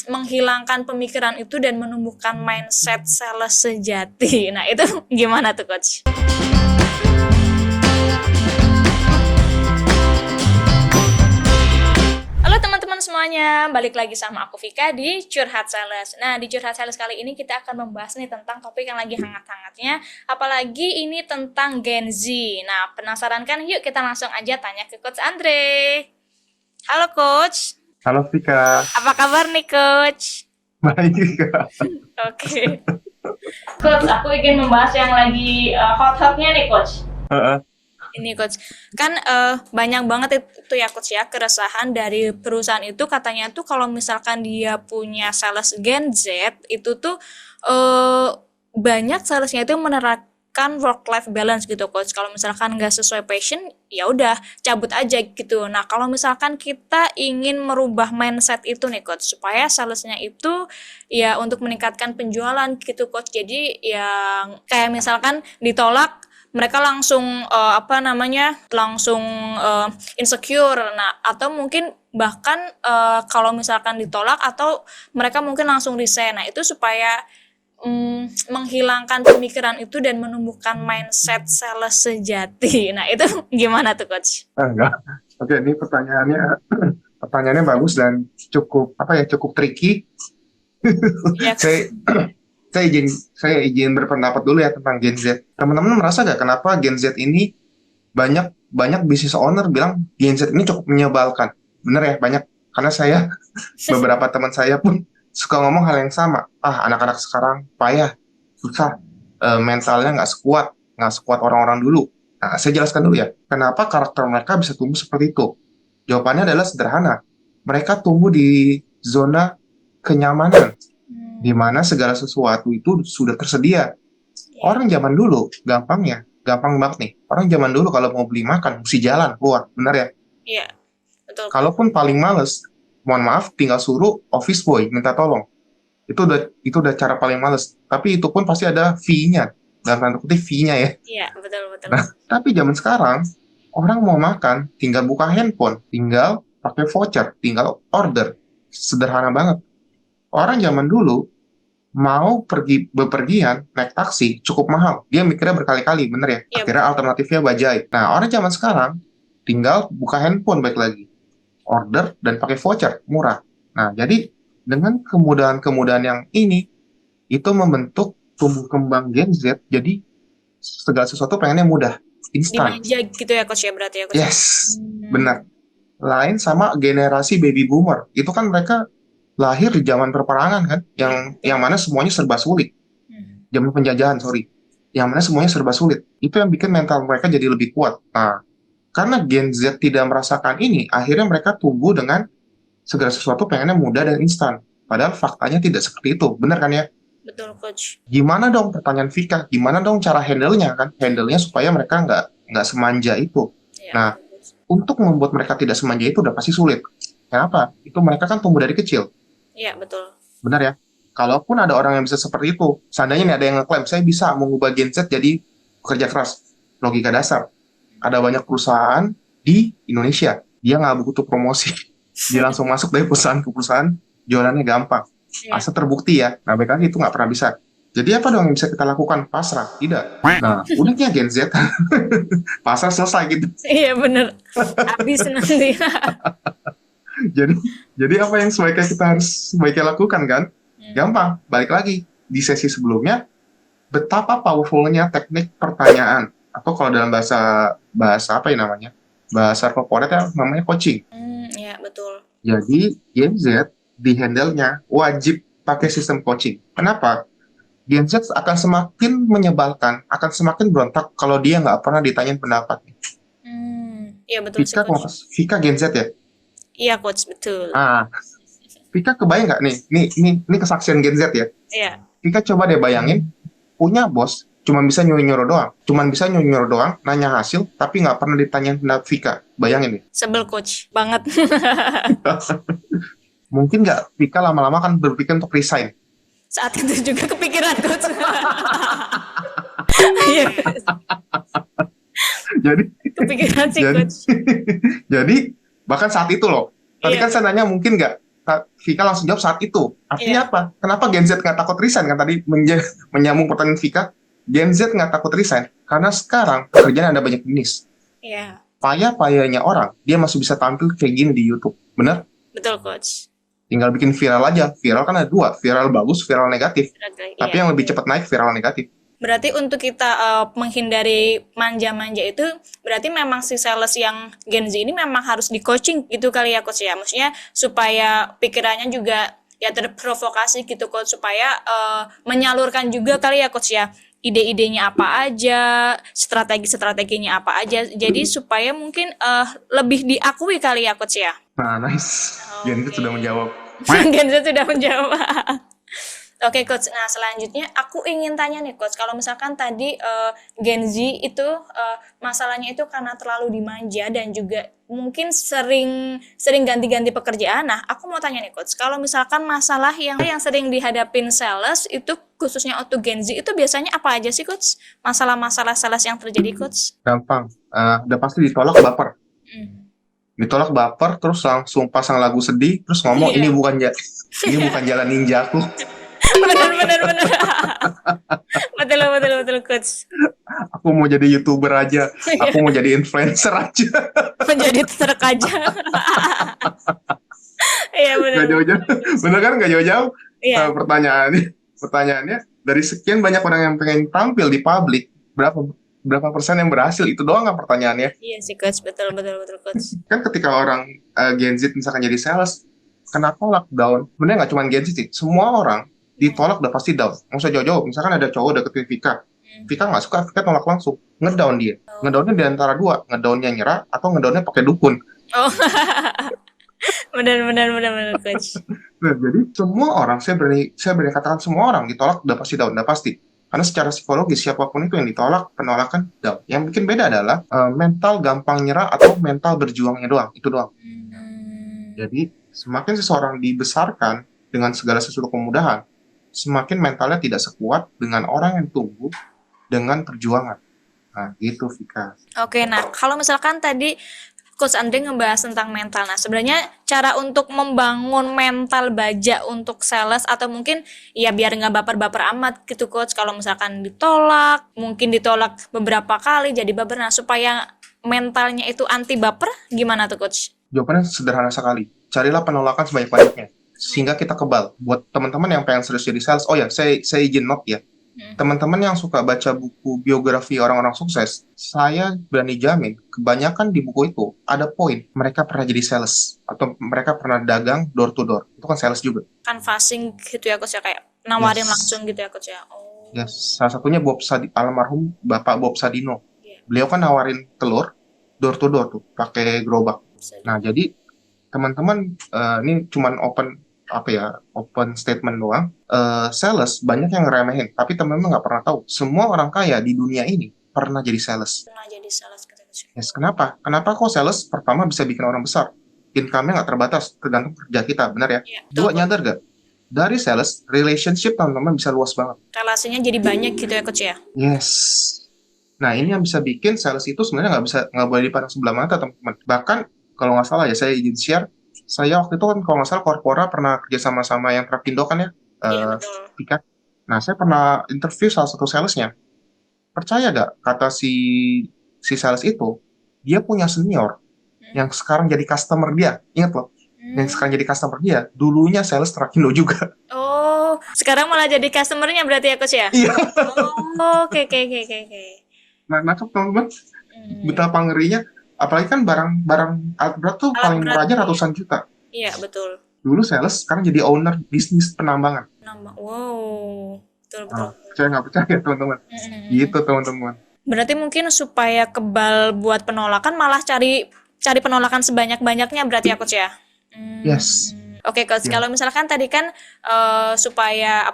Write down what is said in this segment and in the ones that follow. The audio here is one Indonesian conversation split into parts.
menghilangkan pemikiran itu dan menumbuhkan mindset sales sejati. Nah, itu gimana tuh, Coach? Halo teman-teman semuanya, balik lagi sama aku Vika di Curhat Sales. Nah, di Curhat Sales kali ini kita akan membahas nih tentang topik yang lagi hangat-hangatnya, apalagi ini tentang Gen Z. Nah, penasaran kan? Yuk kita langsung aja tanya ke Coach Andre. Halo Coach, Halo Vika, apa kabar nih Coach? baik Vika. Oke. Coach, aku ingin membahas yang lagi hot-hotnya nih Coach. Heeh. Ini Coach, kan banyak banget itu ya Coach ya, keresahan dari perusahaan itu katanya tuh kalau misalkan dia punya sales Gen Z itu tuh banyak salesnya itu menerapkan work life balance gitu Coach. Kalau misalkan nggak sesuai passion ya udah cabut aja gitu. Nah, kalau misalkan kita ingin merubah mindset itu nih Coach supaya salesnya itu ya untuk meningkatkan penjualan gitu Coach. Jadi yang kayak misalkan ditolak mereka langsung langsung insecure. Nah, atau mungkin bahkan kalau misalkan ditolak atau mereka mungkin langsung resign. Nah, itu supaya menghilangkan pemikiran itu dan menumbuhkan mindset sales sejati. Nah, itu gimana tuh Coach? Enggak. Oke, ini pertanyaannya bagus dan cukup tricky. Ya, Saya saya izin berpendapat dulu ya tentang Gen Z. Teman-teman merasa nggak kenapa Gen Z ini banyak banyak business owner bilang Gen Z ini cukup menyebalkan? Bener ya, banyak. Karena beberapa teman saya pun suka ngomong hal yang sama. Anak-anak sekarang payah, susah, mentalnya nggak sekuat orang-orang dulu. Nah, saya jelaskan dulu ya, kenapa karakter mereka bisa tumbuh seperti itu. Jawabannya adalah sederhana. Mereka tumbuh di zona kenyamanan, di mana segala sesuatu itu sudah tersedia. Orang zaman dulu, gampang banget nih. Orang zaman dulu kalau mau beli makan, mesti jalan keluar, benar ya? iya, betul. Kalaupun paling males, mohon maaf, tinggal suruh office boy minta tolong. Itu udah cara paling males. Tapi itu pun pasti ada fee-nya, dalam tanda kutip fee-nya ya. Iya, betul betul. Nah, tapi zaman sekarang, orang mau makan, tinggal buka handphone, tinggal pakai voucher, tinggal order. Sederhana banget. Orang zaman dulu, mau pergi bepergian, naik taksi, cukup mahal. Dia mikirnya berkali-kali, bener ya? Iya, Akhirnya alternatifnya bajai. Nah, orang zaman sekarang, tinggal buka handphone baik lagi. Order dan pakai voucher, murah. Nah, jadi dengan kemudahan-kemudahan yang ini, itu membentuk tumbuh kembang Gen Z, jadi segala sesuatu pengennya mudah, instan. dimanja gitu ya Coach ya berarti ya Coach. Yes, benar. Lain sama generasi baby boomer, itu kan mereka lahir di zaman perperangan kan, yang mana semuanya serba sulit. Zaman penjajahan, sorry. Yang mana semuanya serba sulit. Itu yang bikin mental mereka jadi lebih kuat. Nah, karena Gen Z tidak merasakan ini, akhirnya mereka tumbuh dengan segala sesuatu pengennya mudah dan instan. Padahal faktanya tidak seperti itu, benar kan ya? Betul Coach. Gimana dong, pertanyaan Vika, gimana dong cara handle-nya kan? Handle-nya supaya mereka nggak semanja itu. Iya. Nah, untuk membuat mereka tidak semanja itu udah pasti sulit. Kenapa? Itu mereka kan tumbuh dari kecil. Iya, betul. Benar ya? Kalaupun ada orang yang bisa seperti itu, seandainya nih ada yang ngeklaim, saya bisa mengubah Gen Z jadi pekerja keras. Logika dasar. Ada banyak perusahaan di Indonesia, dia nggak butuh promosi. Dia langsung masuk dari perusahaan ke perusahaan, jualannya gampang. Iya. Asal terbukti ya. Nah, baik lagi itu nggak pernah bisa. Jadi apa dong yang bisa kita lakukan? Pasrah? Tidak. Nah, uniknya Gen Z, pasrah selesai gitu. Iya bener, habis nanti. Jadi, jadi apa yang sebaiknya lakukan kan? Gampang. Balik lagi di sesi sebelumnya, betapa powerfulnya teknik pertanyaan atau kalau dalam bahasa apa ya namanya? Bahasa korporat ya namanya coaching. Iya betul. Jadi Gen Z di handle-nya wajib pakai sistem coaching. Kenapa? Gen Z akan semakin menyebalkan, akan semakin berontak kalau dia nggak pernah ditanyain pendapat. Iya betul sih Coach. Vika Gen Z ya? Iya Coach, betul. Vika kebayang nggak nih? Ini kesaksian Gen Z ya? Iya. Vika coba deh bayangin, punya bos, cuma bisa nyuruh-nyuruh doang, nanya hasil, tapi nggak pernah ditanyain pendapat Vika. Bayangin nih. Sebel Coach, banget. Mungkin nggak Vika lama-lama kan berpikir untuk resign. Saat itu juga kepikiran Coach. Iya. Jadi Kepikiran sih Coach. jadi bahkan saat itu loh. Tadi Iya. kan saya nanya mungkin nggak, Vika langsung jawab saat itu. Artinya Iya. apa? Kenapa Gen Z nggak takut resign? Kan tadi menyambung pertanyaan Vika, Gen Z nggak takut resign karena sekarang pekerjaan ada banyak jenis. Iya. Payah-payahnya orang, dia masih bisa tampil kayak gini di YouTube. Bener? Betul, Coach. Tinggal bikin viral aja. Viral kan ada dua, viral bagus, viral negatif. Tapi Iya. yang lebih cepat naik viral negatif. Berarti untuk kita menghindari manja-manja itu, berarti memang si sales yang Gen Z ini memang harus di coaching gitu kali ya Coach ya. Maksudnya supaya pikirannya juga ya terprovokasi gitu Coach, supaya menyalurkan juga kali ya Coach ya. Ide-idenya apa aja, strategi-strateginya apa aja. Jadi supaya mungkin lebih diakui kali ya Coach ya. Nah, nice. Gen Z sudah menjawab. Gen Z sudah menjawab. Oke Coach, nah selanjutnya aku ingin tanya nih Coach, kalau misalkan tadi Gen Z itu masalahnya itu karena terlalu dimanja dan juga mungkin sering ganti-ganti pekerjaan. Nah, aku mau tanya nih Coach, kalau misalkan masalah yang sering dihadapin sales itu khususnya untuk Gen Z itu biasanya apa aja sih Coach? Masalah-masalah sales yang terjadi Coach? Gampang. Udah pasti ditolak baper. Hmm. Ditolak baper, terus langsung pasang lagu sedih, terus ngomong Iya. ini bukan jalan ninjaku. Benar. Betul Coach. Aku mau jadi YouTuber aja. Aku mau jadi influencer aja. Menjadi truk aja. Iya benar. Gak jauh-jauh. Bener kan? Gak jauh-jauh. Iya. Pertanyaannya, dari sekian banyak orang yang pengen tampil di publik, berapa persen yang berhasil? Itu doang kan pertanyaannya. Iya sih Coach, betul Coach. Kan ketika orang Gen Z misalkan jadi sales, kenapa lockdown? Sebenarnya nggak cuma Gen Z sih, semua orang ditolak udah pasti down. Nggak usah jauh-jauh. Misalkan ada cowok deketin Vika, Vika nggak suka, Vika tolak langsung, ngedown dia. Ngedownnya di antara dua, ngedownnya nyerah atau ngedownnya pakai dukun. Oh. benar Coach. Nah, jadi semua orang, saya berani katakan semua orang ditolak udah pasti down, udah pasti. Karena secara psikologis siapapun itu yang ditolak, penolakan down. Yang bikin beda adalah mental gampang nyerah atau mental berjuangnya doang. Itu doang. Jadi semakin seseorang dibesarkan dengan segala sesuatu kemudahan, semakin mentalnya tidak sekuat dengan orang yang tumbuh dengan perjuangan. Nah, gitu Vika. Oke, nah kalau misalkan tadi Coach Andre ngebahas tentang mental. Nah, sebenarnya cara untuk membangun mental baja untuk sales atau mungkin ya biar nggak baper-baper amat gitu Coach. Kalau misalkan ditolak, mungkin ditolak beberapa kali jadi baper. Nah, supaya mentalnya itu anti baper, gimana tuh Coach? Jawabannya sederhana sekali. Carilah penolakan sebanyak-banyaknya sehingga kita kebal. Buat teman-teman yang pengen serius jadi sales, oh ya, saya izin note ya. Teman-teman yang suka baca buku biografi orang-orang sukses, saya berani jamin kebanyakan di buku itu ada poin mereka pernah jadi sales atau mereka pernah dagang door to door. Itu kan sales juga. Canvassing gitu ya Coach ya, kayak nawarin Yes. langsung gitu ya Coach ya. Oh. Yes. Salah satunya almarhum Bapak Bob Sadino. Iya. Beliau kan nawarin telur door to door tuh pakai gerobak. Nah, jadi teman-teman ini cuman open statement doang. Sales banyak yang ngeremehin, tapi teman-teman nggak pernah tahu. Semua orang kaya di dunia ini pernah jadi sales. Pernah jadi sales gitu Coach. Yes, kenapa? Kenapa kok sales pertama bisa bikin orang besar? Income-nya nggak terbatas, tergantung kerja kita, benar ya? Iya, Dua, betul. nyadar gak? Dari sales, relationship teman-teman bisa luas banget. Relasinya jadi banyak gitu ya Coach ya. Yes. Nah, ini yang bisa bikin sales itu sebenarnya nggak boleh dipandang sebelah mata, teman-teman. Bahkan, kalau nggak salah ya, saya izin share, saya waktu itu kan kalau nggak salah Corpora pernah kerja sama-sama yang Trapindo kan ya, Iya betul. Vika. Nah, saya pernah interview salah satu salesnya. Percaya gak, kata si sales itu, dia punya senior yang sekarang jadi customer dia. Ingat loh, yang sekarang jadi customer dia, dulunya sales Trapindo juga. Oh, sekarang malah jadi customernya berarti ya Coach ya? Iya. Oh, oke. Nah, nangkep teman-teman, betapa ngerinya. Apalagi kan barang alat berat tuh Alat paling berat, murah aja iya. ratusan juta. Iya, betul. Dulu sales, sekarang jadi owner bisnis penambangan. Nambah. Wow. Betul. Percaya nggak percaya teman-teman? Gitu teman-teman. Berarti mungkin supaya kebal buat penolakan malah cari penolakan sebanyak-banyaknya berarti ya Coach ya? Yes. Oke Coach, Ya. kalau misalkan tadi kan supaya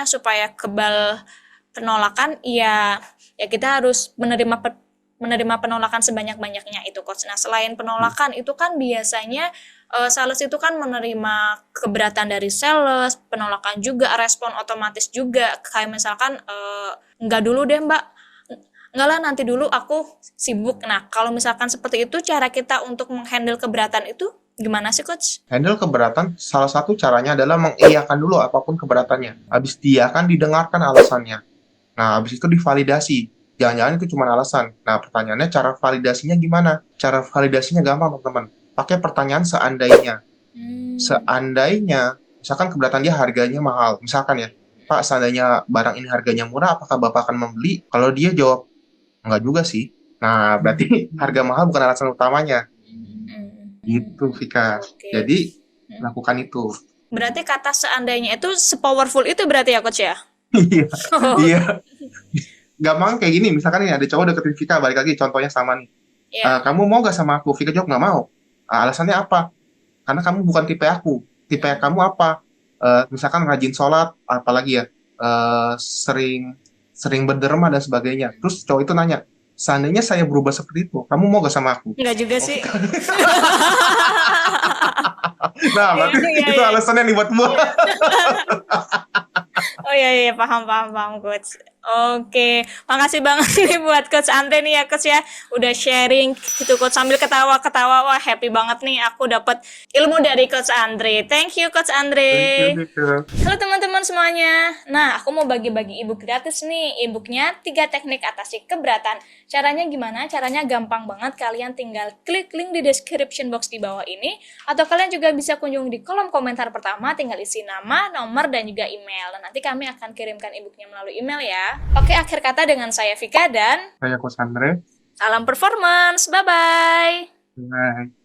supaya kebal penolakan ya kita harus menerima penolakan sebanyak-banyaknya itu Coach. Nah, selain penolakan itu kan biasanya sales itu kan menerima keberatan dari sales, penolakan juga, respon otomatis juga. Kayak misalkan enggak dulu deh Mbak, enggak lah nanti dulu aku sibuk. Nah, kalau misalkan seperti itu cara kita untuk menghandle keberatan itu Gimana sih coach? Handle keberatan, salah satu caranya adalah mengiyakan dulu apapun keberatannya. Habis diiyakan, didengarkan alasannya. Nah, habis itu divalidasi. Jangan-jangan itu cuma alasan. Nah, pertanyaannya cara validasinya gimana? Cara validasinya gampang, teman-teman. Pakai pertanyaan seandainya. Seandainya, misalkan keberatan dia harganya mahal. Misalkan ya, Pak, seandainya barang ini harganya murah, apakah Bapak akan membeli? Kalau dia jawab, enggak juga sih. Nah, berarti harga mahal bukan alasan utamanya. Gitu, Vika. Oke. Jadi, lakukan itu. Berarti kata seandainya itu sepowerful itu berarti ya coach ya? Iya, iya. Gampang kayak gini, misalkan nih ada cowok deketin Vika, balik lagi contohnya sama nih. Ya. Kamu mau gak sama aku? Vika jawab nggak mau. Alasannya apa? Karena kamu bukan tipe aku. Tipe kamu apa? Misalkan rajin sholat, apalagi ya, sering sering berderma dan sebagainya. Terus cowok itu nanya, seandainya saya berubah seperti itu, kamu mau gak sama aku? Enggak juga sih. Nah, berarti Iya, itu iya. alasannya nih buat buah. Oh iya paham coach. Oke, makasih banget nih buat coach Andre nih ya coach ya, udah sharing gitu coach sambil ketawa-ketawa. Wah happy banget nih aku dapat ilmu dari coach Andre. Thank you coach Andre. Halo teman-teman semuanya. Nah, aku mau bagi-bagi ebook gratis nih. Ebooknya 3 teknik atasi keberatan. Caranya gimana? Caranya gampang banget. Kalian tinggal klik link di description box di bawah ini. Atau kalian juga bisa kunjung di kolom komentar pertama. Tinggal isi nama, nomor, dan juga email. Dan nanti kami akan kirimkan ebooknya melalui email ya. Oke, akhir kata dengan saya Vika dan Saya Coach Andre. salam performance. Bye-bye. Bye.